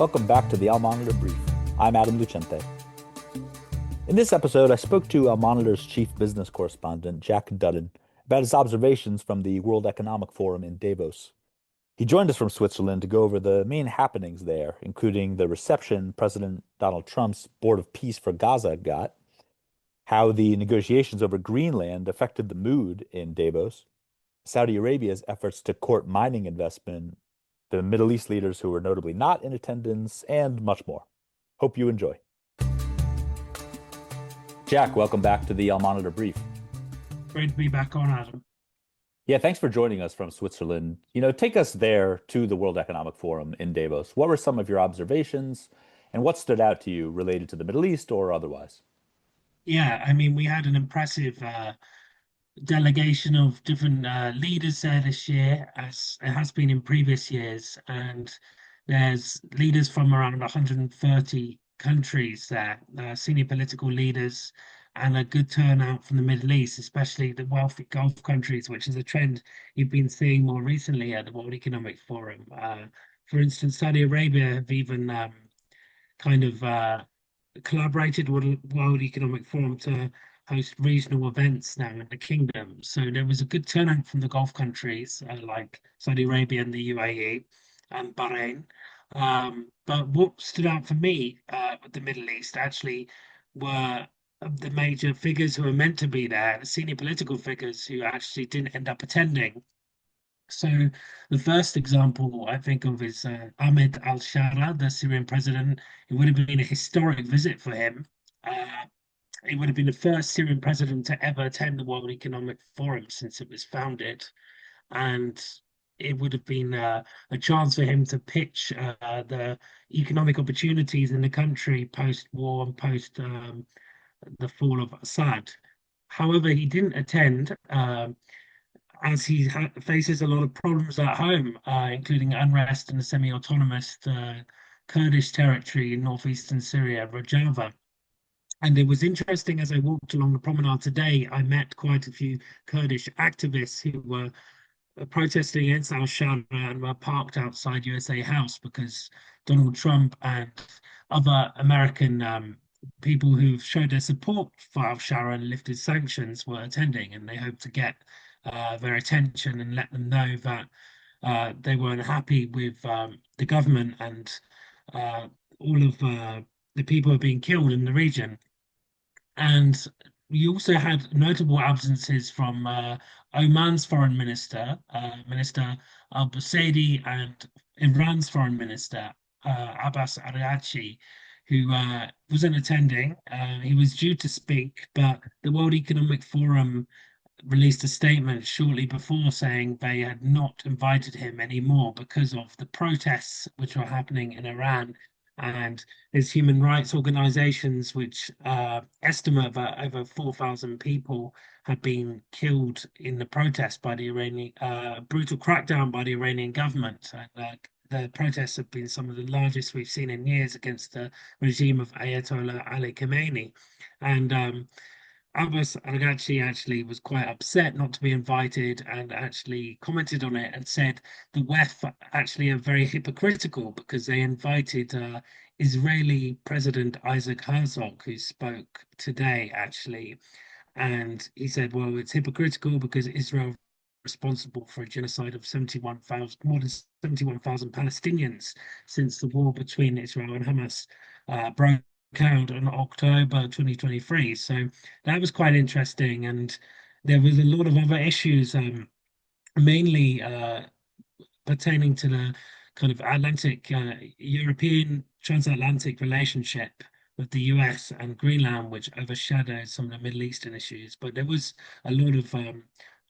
Welcome back to the Al Monitor Brief. I'm Adam Lucente. In this episode, I spoke to Al Monitor's chief business correspondent, Jack Dutton, about his observations from the World Economic Forum in Davos. He joined us from Switzerland to go over the main happenings there, including the reception President Donald Trump's Board of Peace for Gaza got, how the negotiations over Greenland affected the mood in Davos, Saudi Arabia's efforts to court mining investment, the Middle East leaders who were notably not in attendance, and much more. Hope you enjoy. Jack, welcome back to the Al Monitor Brief. Great to be back on, Adam. Yeah, thanks for joining us from Switzerland. Take us there to the World Economic Forum in Davos. What were some of your observations, and what stood out to you related to the Middle East or otherwise? Yeah, I mean, we had an impressive delegation of different leaders there this year, as it has been in previous years. And there's leaders from around 130 countries there, senior political leaders, and a good turnout from the Middle East, especially the wealthy Gulf countries, which is a trend you've been seeing more recently at the World Economic Forum. For instance, Saudi Arabia have even kind of collaborated with the World Economic Forum to host regional events now in the kingdom. So there was a good turnout from the Gulf countries like Saudi Arabia and the UAE and Bahrain. But what stood out for me with the Middle East actually were the major figures who were meant to be there, the senior political figures who actually didn't end up attending. So the first example I think of is Ahmed al-Shara, the Syrian president. It would have been a historic visit for him. Uh, it would have been the first Syrian president to ever attend the World Economic Forum since it was founded, and it would have been a chance for him to pitch the economic opportunities in the country post-war and post the fall of Assad. However, he didn't attend. As he faces a lot of problems at home, including unrest in the semi-autonomous Kurdish territory in northeastern Syria, Rojava. And it was interesting as I walked along the promenade today, I met quite a few Kurdish activists who were protesting against al-Shara and were parked outside USA House because Donald Trump and other American people who've showed their support for al-Shara and lifted sanctions were attending, and they hope to get their attention and let them know that they weren't happy with the government and all of the people who are being killed in the region. And you also had notable absences from Oman's foreign minister, Minister al-Busaidi, and Iran's foreign minister, Abbas Araghchi, who wasn't attending. He was due to speak, but the World Economic Forum released a statement shortly before saying they had not invited him anymore because of the protests which were happening in Iran. And there's human rights organizations which estimate that over 4,000 people have been killed in the protest by the Iranian brutal crackdown by the Iranian government. And the protests have been some of the largest we've seen in years against the regime of Ayatollah Ali Khamenei. And Abbas Araghchi actually was quite upset not to be invited and actually commented on it and said the WEF actually are very hypocritical because they invited Israeli President Isaac Herzog, who spoke today actually. And he said, well, it's hypocritical because Israel is responsible for a genocide of 71,000, more than 71,000 Palestinians since the war between Israel and Hamas broke out in October 2023. So that was quite interesting. And there was a lot of other issues, mainly pertaining to the kind of Atlantic, European transatlantic relationship with the US and Greenland, which overshadows some of the Middle Eastern issues. But there was a lot of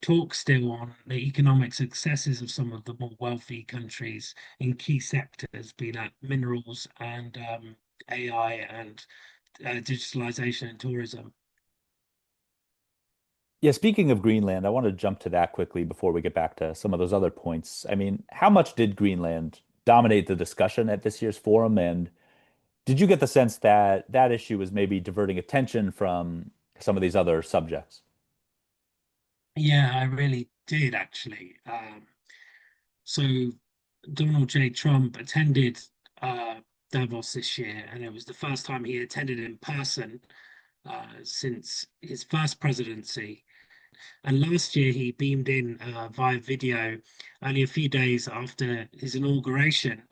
talk still on the economic successes of some of the more wealthy countries in key sectors, be that minerals and AI and digitalization and tourism. Yeah, speaking of Greenland, I want to jump to that quickly before we get back to some of those other points. I mean, how much did Greenland dominate the discussion at this year's forum? And did you get the sense that that issue was maybe diverting attention from some of these other subjects? Yeah, I really did actually. So Donald J. Trump attended Davos this year, and it was the first time he attended in person since his first presidency. And last year he beamed in via video only a few days after his inauguration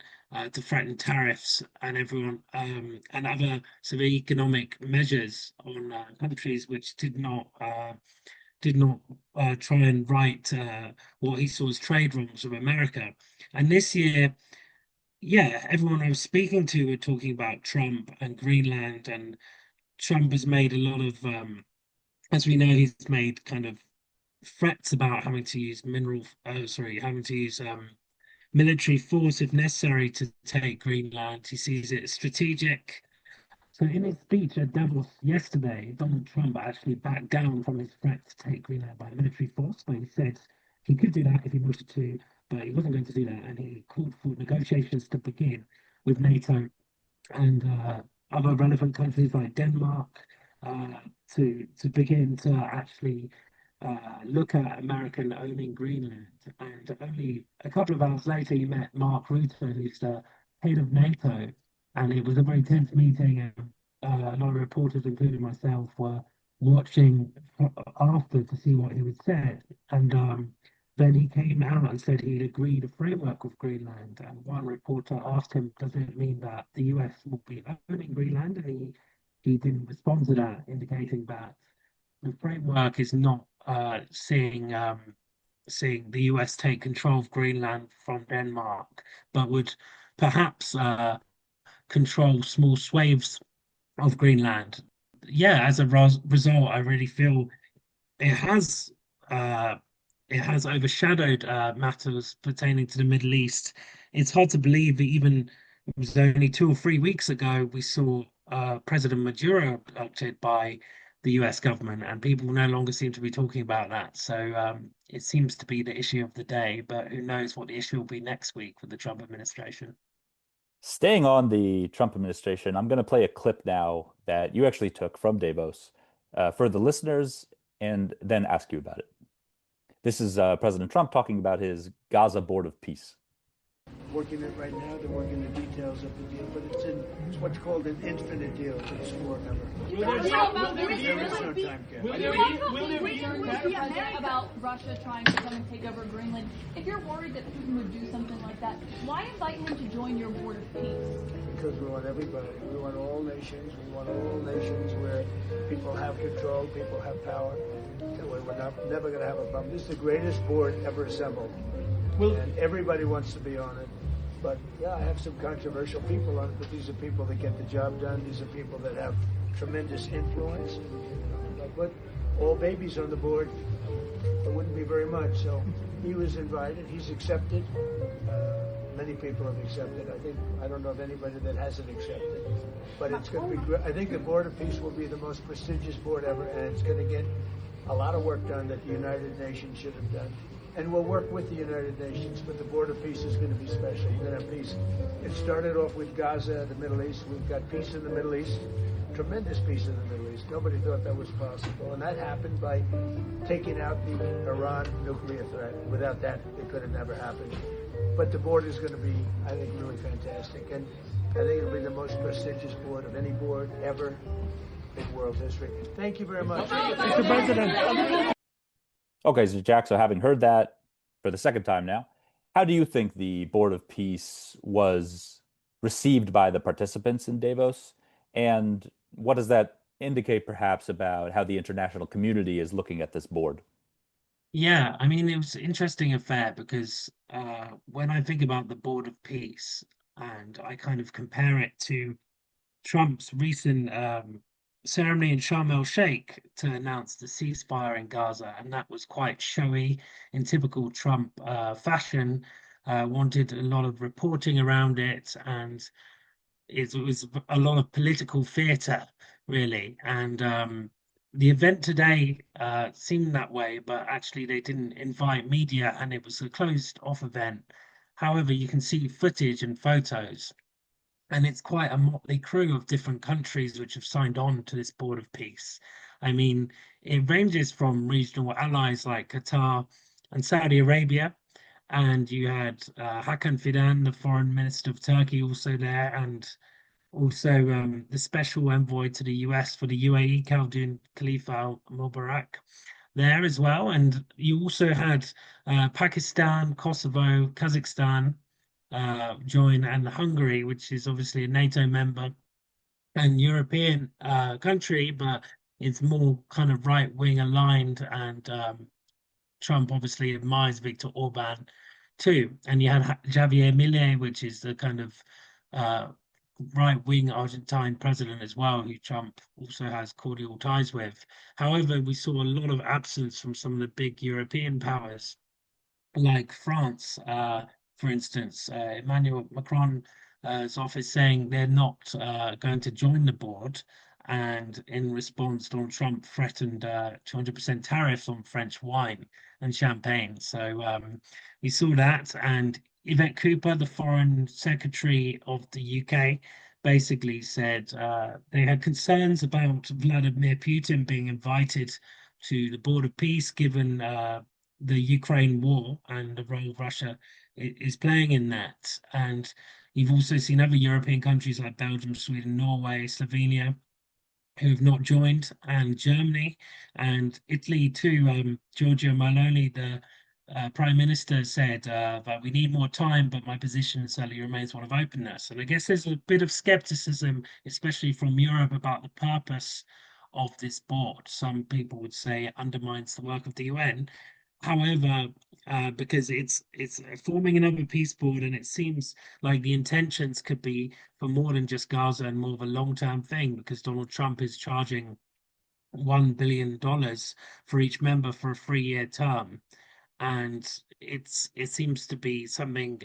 to threaten tariffs and everyone and other severe economic measures on countries which did not try and right what he saw as trade wrongs with America. And this year, yeah, everyone I was speaking to were talking about Trump and Greenland, and Trump has made a lot of, as we know, he's made kind of threats about having to use having to use military force if necessary to take Greenland. He sees it as strategic. So in his speech at Davos yesterday, Donald Trump actually backed down from his threat to take Greenland by military force, but he said he could do that if he wanted to, but he wasn't going to do that, and he called for negotiations to begin with NATO and other relevant countries like Denmark to begin to actually look at American owning Greenland. And only a couple of hours later, he met Mark Rutte, who's the head of NATO, and it was a very tense meeting. And a lot of reporters, including myself, were watching after to see what he would say. And then he came out and said he'd agreed a framework with Greenland. And one reporter asked him, "Does it mean that the US will be owning Greenland?" And he didn't respond to that, indicating that the framework is not seeing the US take control of Greenland from Denmark, but would perhaps control small swathes of Greenland. Yeah, as a result, I really feel it has uh, it has overshadowed matters pertaining to the Middle East. It's hard to believe that even it was only 2 or 3 weeks ago we saw President Maduro elected by the US government, and people no longer seem to be talking about that. So it seems to be the issue of the day, but who knows what the issue will be next week with the Trump administration. Staying on the Trump administration, I'm going to play a clip now that you actually took from Davos for the listeners and then ask you about it. This is President Trump talking about his Gaza Board of Peace. Working it right now. They're working the details of the deal, but it's what's called an infinite deal. It's forever. About Russia trying to come and take over Greenland? If you're worried that Putin would do something like that, why invite him to join your board of peace? Because we want everybody. We want all nations. We want all nations where people have control, people have power. We're never going to have a problem. This is the greatest board ever assembled, and everybody wants to be on it. But yeah, I have some controversial people on it, but these are people that get the job done. These are people that have tremendous influence. But all babies on the board, it wouldn't be very much. So he was invited. He's accepted. Many people have accepted. I don't know of anybody that hasn't accepted. But it's going to be great. I think the Board of Peace will be the most prestigious board ever, and it's going to get a lot of work done that the United Nations should have done. And we'll work with the United Nations, but the Board of Peace is going to be special. We're going to have peace. It started off with Gaza, the Middle East. We've got peace in the Middle East, tremendous peace in the Middle East. Nobody thought that was possible. And that happened by taking out the Iran nuclear threat. Without that, it could have never happened. But the board is going to be, I think, really fantastic. And I think it'll be the most prestigious board of any board ever in world history. Thank you very much. Mr. President. Okay, so Jack, so having heard that for the second time now, how do you think the Board of Peace was received by the participants in Davos? And what does that indicate perhaps about how the international community is looking at this board? Yeah, I mean, it was an interesting affair because when I think about the Board of Peace and I kind of compare it to Trump's recent ceremony in Sharm el-Sheikh to announce the ceasefire in Gaza, and that was quite showy in typical Trump fashion. Wanted a lot of reporting around it, and it was a lot of political theatre, really. And the event today seemed that way, but actually they didn't invite media, and it was a closed-off event. However, you can see footage and photos. And it's quite a motley crew of different countries which have signed on to this Board of Peace. I mean, it ranges from regional allies like Qatar and Saudi Arabia, and you had Hakan Fidan, the foreign minister of Turkey, also there, and also the special envoy to the US for the UAE, Khalifa Al Mubarak, there as well. And you also had Pakistan, Kosovo, Kazakhstan join, and Hungary, which is obviously a NATO member and European country, but it's more kind of right wing aligned. And Trump obviously admires Viktor Orban too. And you had Javier Milei, which is the kind of right wing Argentine president as well, who Trump also has cordial ties with. However, we saw a lot of absence from some of the big European powers, like France, for instance. Emmanuel Macron's office saying they're not going to join the board. And in response, Donald Trump threatened 200% tariffs on French wine and champagne. So we saw that. And Yvette Cooper, the Foreign Secretary of the UK, basically said they had concerns about Vladimir Putin being invited to the Board of Peace, given the Ukraine war and the role Russia is playing in that. And you've also seen other European countries like Belgium, Sweden, Norway, Slovenia, who have not joined, and Germany and Italy too. Giorgia Meloni, the Prime Minister, said that we need more time, but my position certainly remains one of openness. And I guess there's a bit of skepticism, especially from Europe, about the purpose of this board. Some people would say it undermines the work of the UN. However, because it's forming another peace board, and it seems like the intentions could be for more than just Gaza and more of a long-term thing, because Donald Trump is charging $1 billion for each member for a 3-year term. And it seems to be something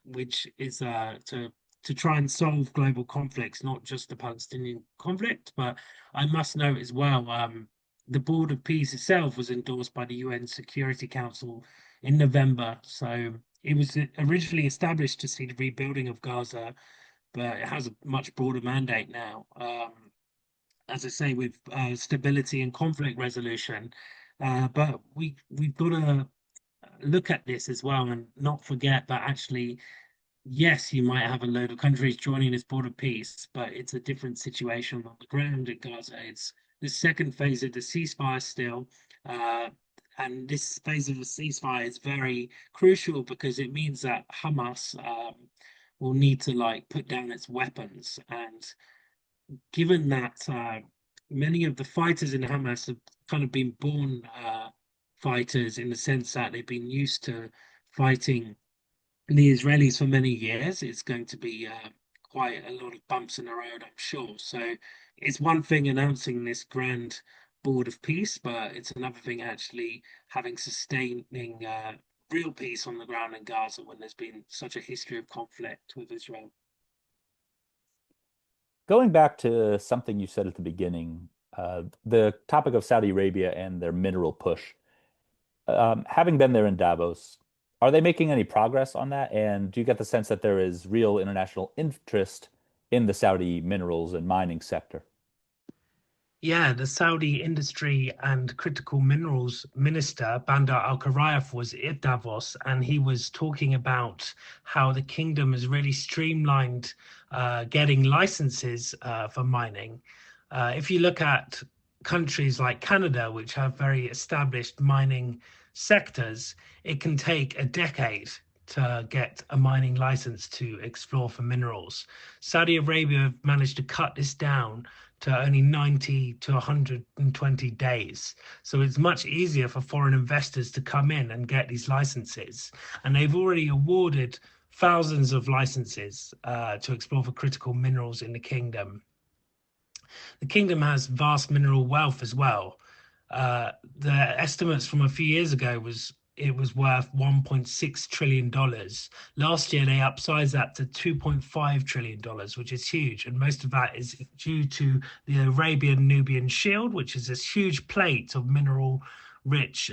which is to try and solve global conflicts, not just the Palestinian conflict. But I must note as well, the Board of Peace itself was endorsed by the UN Security Council in November. So it was originally established to see the rebuilding of Gaza, but it has a much broader mandate now. As I say, with stability and conflict resolution. But we've got to look at this as well and not forget that actually, yes, you might have a load of countries joining this Board of Peace, but it's a different situation on the ground in Gaza. It's the second phase of the ceasefire still. And this phase of the ceasefire is very crucial because it means that Hamas will need to put down its weapons. And given that many of the fighters in Hamas have kind of been born fighters, in the sense that they've been used to fighting the Israelis for many years, it's going to be quite a lot of bumps in the road, I'm sure. So it's one thing announcing this grand Board of Peace, but it's another thing actually having sustaining real peace on the ground in Gaza when there's been such a history of conflict with Israel. Going back to something you said at the beginning, the topic of Saudi Arabia and their mineral push. Having been there in Davos, are they making any progress on that? And do you get the sense that there is real international interest in the Saudi minerals and mining sector? Yeah, the Saudi Industry and Critical Minerals Minister, Bandar Al-Kharayaf, was at Davos, and he was talking about how the kingdom has really streamlined getting licenses for mining. If you look at countries like Canada, which have very established mining sectors, it can take a decade to get a mining license to explore for minerals. Saudi Arabia have managed to cut this down to only 90 to 120 days. So it's much easier for foreign investors to come in and get these licenses. And they've already awarded thousands of licenses to explore for critical minerals in the kingdom. The kingdom has vast mineral wealth as well. The estimates from a few years ago was it was worth $1.6 trillion. Last year, they upsized that to $2.5 trillion, which is huge. And most of that is due to the Arabian-Nubian Shield, which is this huge plate of mineral-rich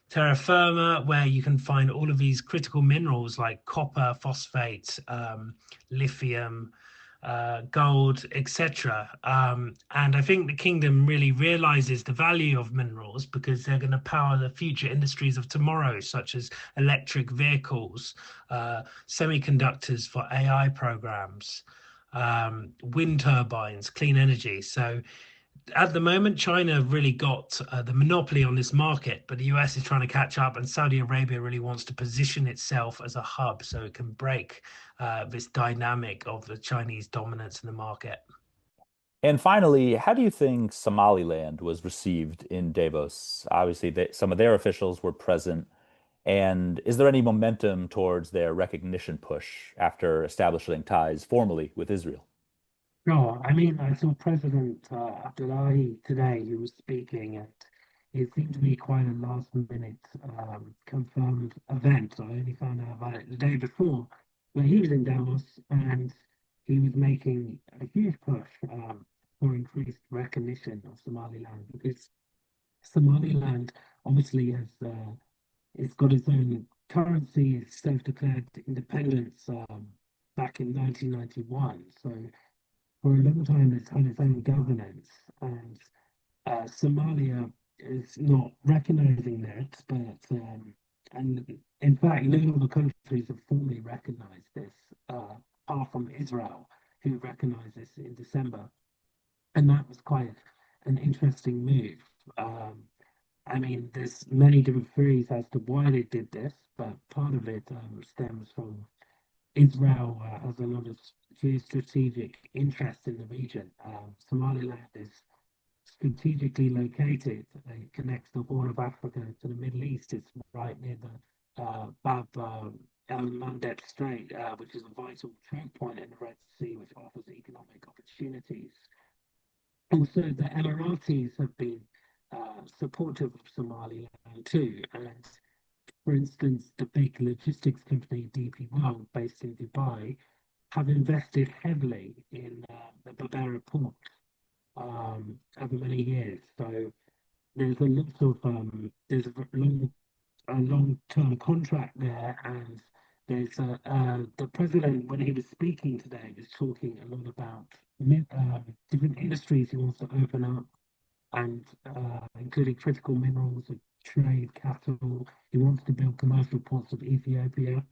terra firma, where you can find all of these critical minerals like copper, phosphate, lithium, gold, etc. And I think the kingdom really realizes the value of minerals because they're going to power the future industries of tomorrow, such as electric vehicles, semiconductors for AI programs, wind turbines, clean energy. So at the moment, China really got the monopoly on this market, but the US is trying to catch up, and Saudi Arabia really wants to position itself as a hub so it can break this dynamic of the Chinese dominance in the market. And finally, how do you think Somaliland was received in Davos? Obviously, some of their officials were present. And is there any momentum towards their recognition push after establishing ties formally with Israel? No, I mean, I saw President Abdullahi today, who was speaking, and it seemed to be quite a last minute confirmed event. I only found out about it the day before, but he was in Davos and he was making a huge push for increased recognition of Somaliland because Somaliland obviously has it's got its own currency, it's self-declared independence back in 1991. So for a long time it's had its own governance, and Somalia is not recognizing that, but and in fact, no other countries have formally recognized this, apart from Israel, who recognized this in December, and that was quite an interesting move. I mean, there's many different theories as to why they did this, but part of it stems from Israel has a lot of geostrategic interest in the region. Somaliland is strategically located. It connects the Horn of Africa to the Middle East. It's right near the Bab El Mandeb Strait, which is a vital choke point in the Red Sea, which offers economic opportunities. Also, the Emiratis have been supportive of Somaliland too. And for instance, the big logistics company DP World, based in Dubai, have invested heavily in the Berbera port over many years. So there's a lot of there's a long-term contract there, and there's the president, when he was speaking today, was talking a lot about different industries he wants to open up, and including critical minerals, trade, capital. He wants to build commercial ports of Ethiopia,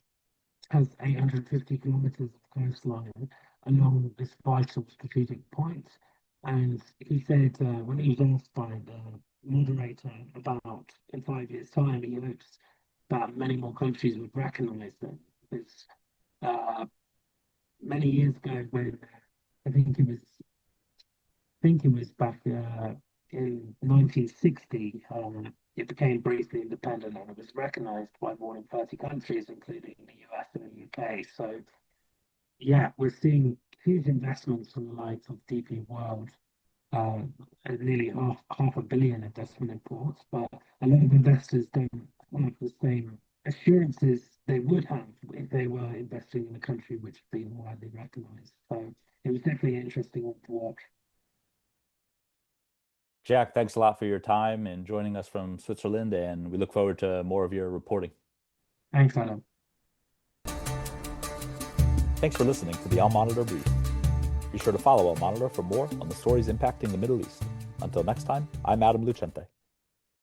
has 850 kilometers of coastline along this vital strategic point. And he said when he was asked by the moderator about in 5 years' time, he hopes that many more countries would recognize them. Because many years ago, when I think it was back in 1960, it became briefly independent and it was recognized by more than 30 countries, including the US and the UK. So, yeah, we're seeing huge investments from the likes of DP World, and nearly half a billion investment in ports, but a lot of investors don't have the same assurances they would have if they were investing in a country which has been widely recognized. So it was definitely an interesting one to watch. Jack, thanks a lot for your time and joining us from Switzerland, and we look forward to more of your reporting. Thanks, Adam. Thanks for listening to the Al Monitor Brief. Be sure to follow Al Monitor for more on the stories impacting the Middle East. Until next time, I'm Adam Lucente.